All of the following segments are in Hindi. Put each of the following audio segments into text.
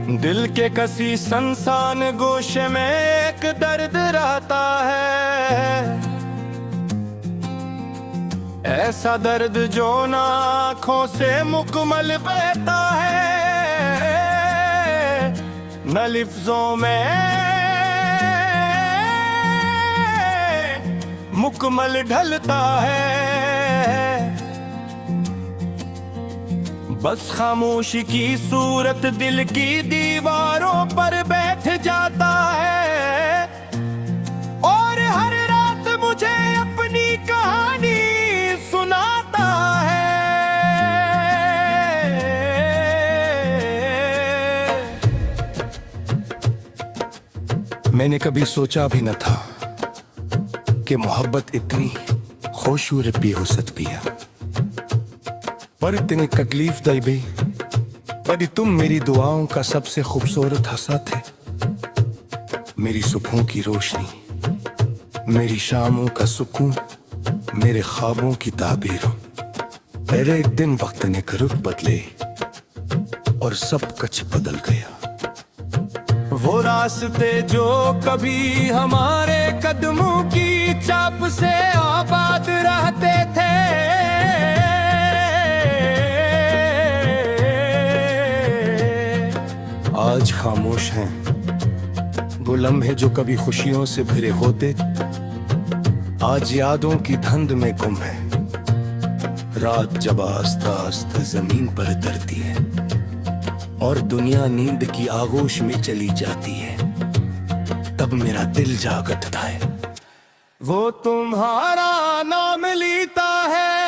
दिल के किसी संसान गोशे में एक दर्द रहता है, ऐसा दर्द जो ना आँखों से मुकम्मल बहता है, न लिफ्जों में मुकम्मल ढलता है। बस खामोशी की सूरत दिल की दीवारों पर बैठ जाता है, और हर रात मुझे अपनी कहानी सुनाता है। मैंने कभी सोचा भी न था कि मोहब्बत इतनी खूबसूरत भी हो सकती है, पर इतनी तकलीफ दी भी। पर तुम मेरी दुआओं का सबसे खूबसूरत हंसा थे, मेरी सुबहों की रोशनी, मेरी शामों का सुकून, मेरे ख्वाबों की ताबीर। पर एक दिन वक्त ने रुख बदले और सब कुछ बदल गया। वो रास्ते जो कभी हमारे कदमों की चाप से आबाद रहते थे, आज खामोश हैं। वो लम्हे जो कभी खुशियों से भरे होते, आज यादों की धुंध में गुम है। रात जब आस्ता आस्ता जमीन पर उतरती है और दुनिया नींद की आगोश में चली जाती है, तब मेरा दिल जाग उठता है। वो तुम्हारा नाम लेता है,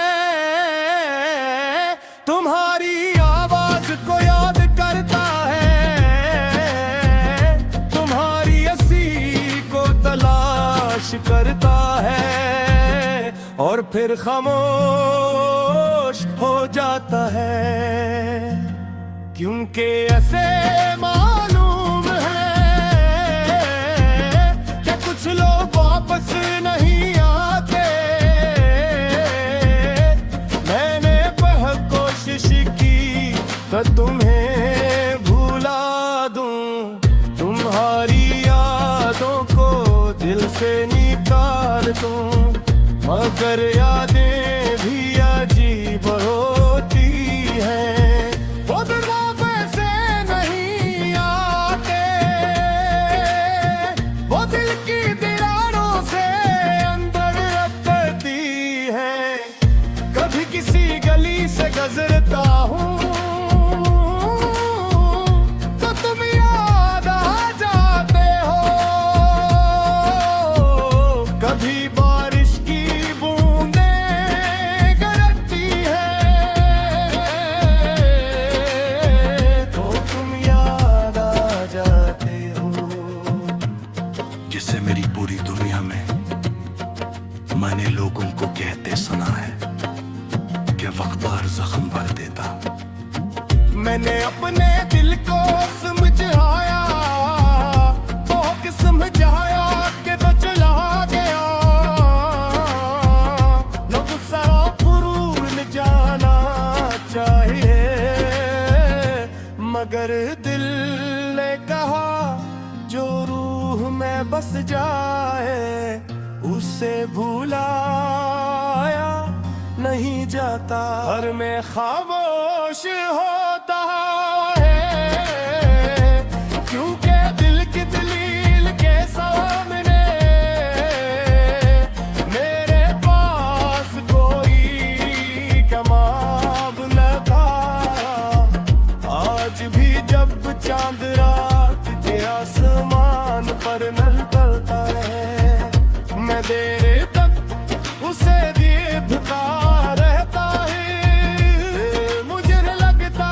तुम्हारी आवाज को याद करता है, तुम्हारी हंसी को तलाश करता है, और फिर खामोश हो जाता है। क्योंकि ऐसे मालूम है कि कुछ लोग वापस नहीं आते। मैंने बहुत कोशिश की तो तुम्हें भुला दूं, तुम्हारी यादों को दिल से निकाल दूं, मगर यादें भी अजीब होती हैं। गुजरता हूँ तो तुम याद आ जाते हो। कभी बारिश की बूंदें गरजती है तो तुम याद आ जाते हो। जिससे मेरी पूरी दुनिया में मैंने लोगों को कहते सुना है कि वक्त हर जख्म भर देता। मैंने अपने दिल को समझाया, बहुत समझाया कि तो चला गया। लोग सारा फुरूर जाना चाहिए, मगर दिल ने कहा जो रूह में बस जाए उसे भुलाया नहीं जाता। हर में खामोश होता है, क्योंकि दिल की दलील के सामने मेरे पास कोई जवाब न था। आज भी जब चांद रात के आसमान पर निकलता है, मैं देर तक उसे देखता रहता है। मुझे लगता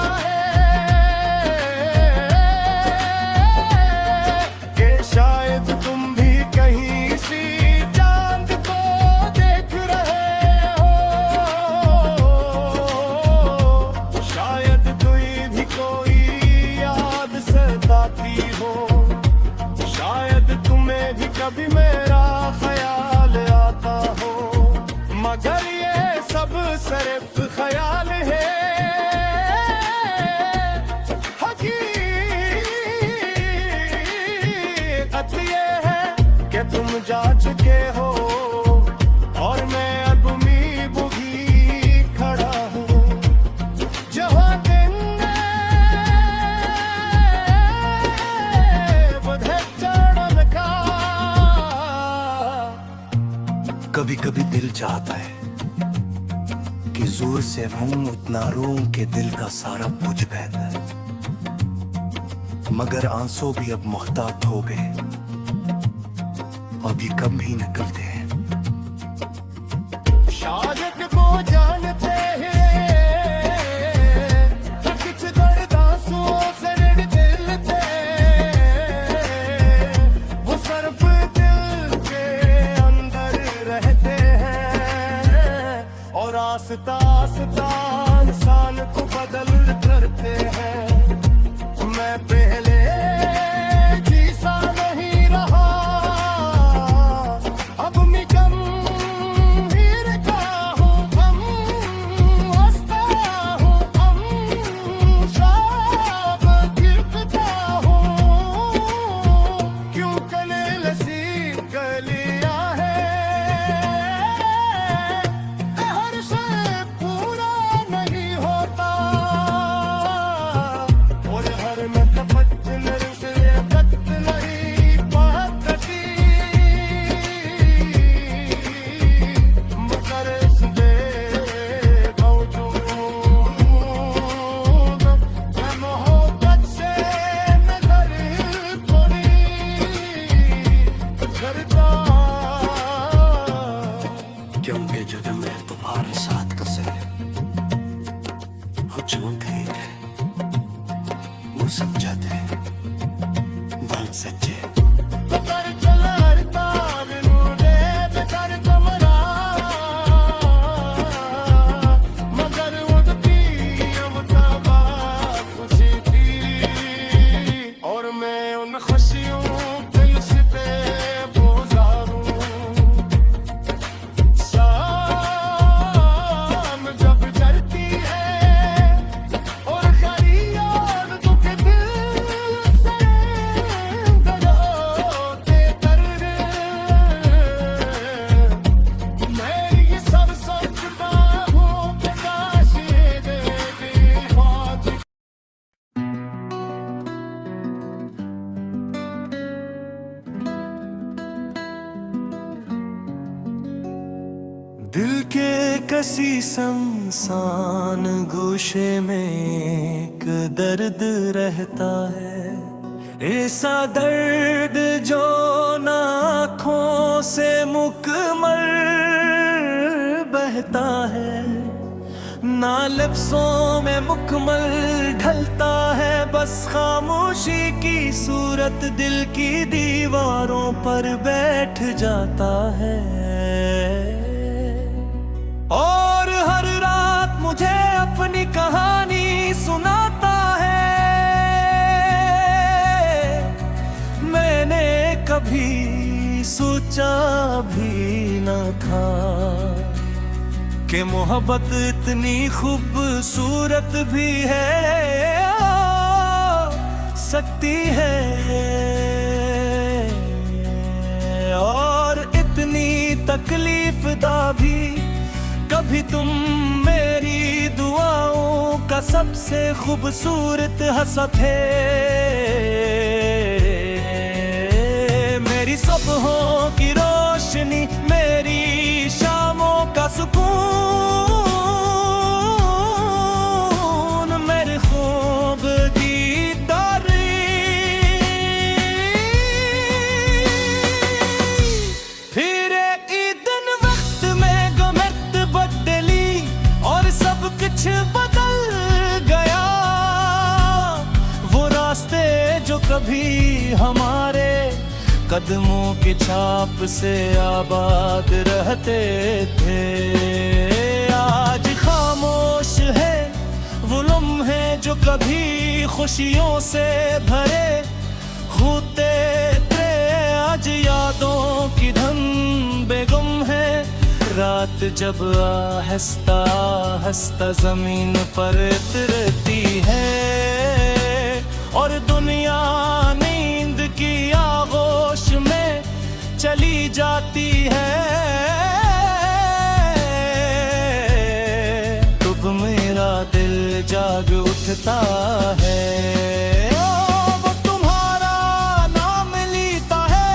चुके हो और मैं अब मी बुगी खड़ा हूँ जहाँ दिन बधे चढ़न का। कभी कभी दिल चाहता है कि जोर से रोऊं उतना रोऊं कि दिल का सारा बुझ बहता है, मगर आंसू भी अब मोहतात हो गए, अभी कम ही निकलते हैं। शायद वो जानते हैं कुछ दर्द आंसुओं से दिल थे, वो सिर्फ दिल के अंदर रहते हैं और आस्ता आस्ता इंसान को बदल करते हैं। मैं पहले जैसा नहीं रहा, अब मैं कम हीर का हूँ, कम हंसता हूँ, कम शाब गिरता हूँ। क्यों कने लसी गलियाँ है, हर शय पूरा नहीं होता और हर में तपच्चनर से कत नहीं पाती, मगर इस दे मौजूद मैं मोहब्बत से नजर थोड़ी करता, क्योंकि जो मैं तुम्हारे साथ कसे हो झूठे वो समझाते हैं बात सच्चे। बेकार चला हरता बिनु दे बेकार कमरा, मगर उनकी अब तबाह खुशी थी और मैं उन खुशियों के इस पे गुजारूं। शाम जब चढ़ती है और खरियाद दुख दिल से गलोते कर, मैं ये सब सोचता हूँ कि काश ये देवी होती। दिल के कसी शमशान गोशे में एक दर्द रहता है, ऐसा दर्द जो ना आँखों से मुकम्मल बहता है, ना लफ्ज़ों में मुकम्मल ढलता है, बस खामोशी की सूरत दिल की दीवारों पर बैठ जाता है। और हर रात मुझे अपनी कहानी सुनाता है, मैंने कभी सोचा भी न था कि मोहब्बत इतनी खूबसूरत भी है सकती है और इतनी तकलीफ दा भी। कभी तुम मेरी दुआओं का सबसे खूबसूरत हंसा थे, मेरी सुबहों की रोशनी, मेरी शामों का सुकून, मेरे खूब की तारीफ। फिर एक दिन वक्त में गमत बदली और सब कुछ बदल गया, वो रास्ते जो कभी हमारे कदमों की छाप से आबाद रहते थे, आज खामोश है वो लम्हे जो कभी खुशियों से भरे होते थे, आज यादों की धन बेगम है। रात जब आहिस्ता आहिस्ता जमीन पर उतरती है और दुनिया नींद की आगोश में चली जाती करता है। वो तुम्हारा नाम लेता है,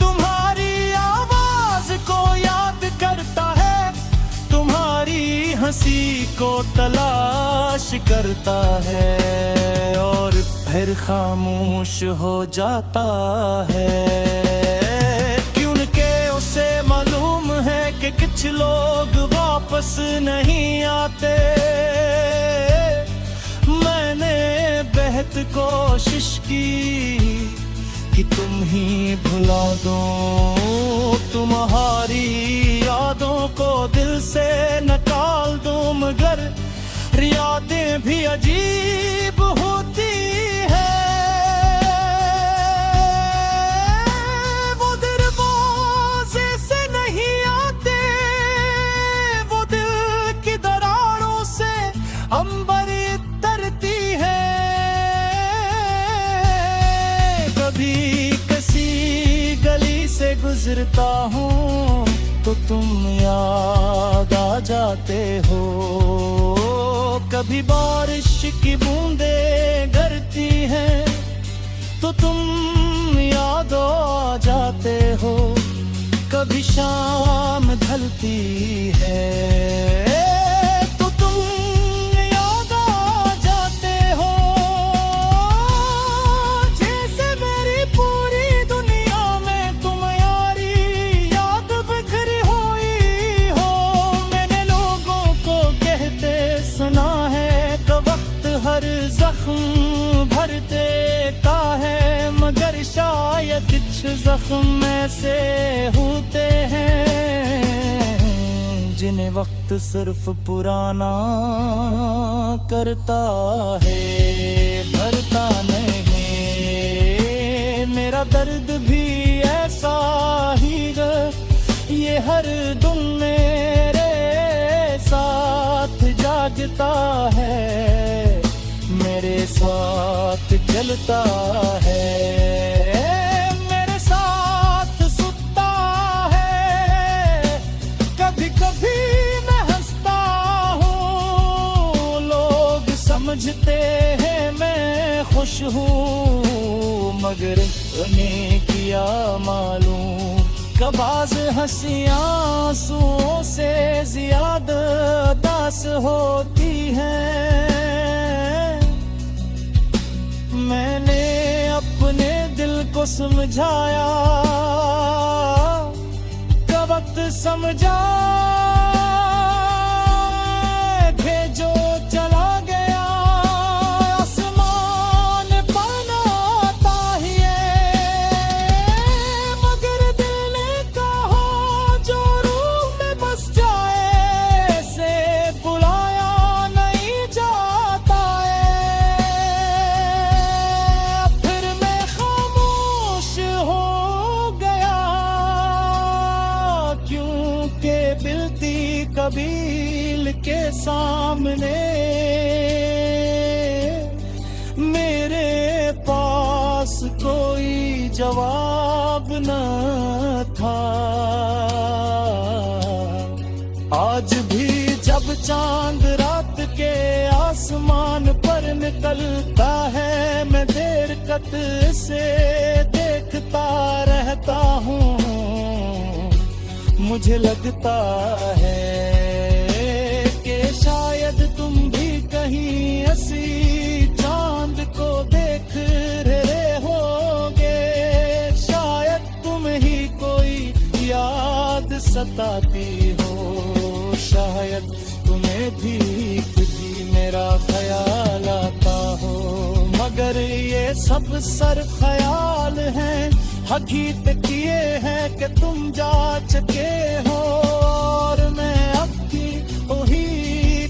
तुम्हारी आवाज को याद करता है, तुम्हारी हंसी को तलाश करता है और फिर खामोश हो जाता है। क्योंकि उसे मालूम है कि कुछ लोग वापस नहीं आते। मैंने बेहद कोशिश की कि तुम ही भुला दो, तुम्हारी यादों को दिल से निकाल दूं, मगर यादें भी अजीब होती है। वो दरवाजे से नहीं आते, वो दिल की दरारों से अंबर तरती है। कभी किसी गली से गुजरता हूँ तो तुम याद आ जाते हो। कभी बारिश की बूंदें गिरती हैं तो तुम याद आ जाते हो। कभी शाम ढलती है तो तुम याद आ जाते हो। जैसे मेरी पूरी दुनिया में तुम्हारी याद बिखरी हुई हो। मैंने लोगों को कहते सुना है कि वक्त हर जख्म भर देता है, मगर शायद कुछ जख्म ऐसे होते हैं जिन्हें वक्त सिर्फ पुराना करता है, भरता नहीं। मेरा दर्द भी ऐसा ही है, ये हर दम मेरे साथ जागता है, मेरे साथ चलता है, मेरे साथ सुनता है। कभी कभी मैं हंसता हूँ, लोग समझते हैं मैं खुश हूँ, मगर उन्हें क्या मालूम कबाज हंसियां आंसुओं से ज्यादा दास होती हैं। मैंने अपने दिल को समझाया का वक्त समझा जो चला गया। आसमान बनाता ही है, मगर दिल ने कहा जो रूह में बस जाए से बुलाया नहीं जाता है। फिर मैं खामोश हो गया, क्योंकि बिलती कबील के सामने मेरे पास कोई जवाब न था। आज भी जब चांद रात के आसमान पर निकलता है, मैं देर कत से देखता रहता हूँ। मुझे लगता है कि शायद तुम भी कहीं ऐसी चांद को देख रहे होगे। शायद तुम ही कोई याद सताती हो, शायद तुम्हें भी कभी मेरा ख्याल आता हो, मगर ये सब सर ख्याल हैं। हकीकत ये है कि तुम जा चुके हो और मैं अब की वही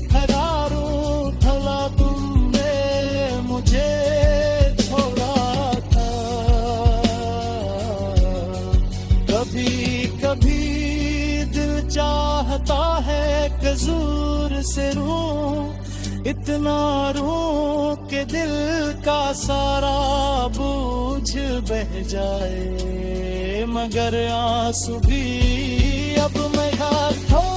खरारूं थला तुमने मुझे छोड़ा था। कभी कभी दिल चाहता है कि जोर से रूं, इतना रूं कि दिल का सारा बोझ बह जाए, मगर आंसू भी अब मैं हाथों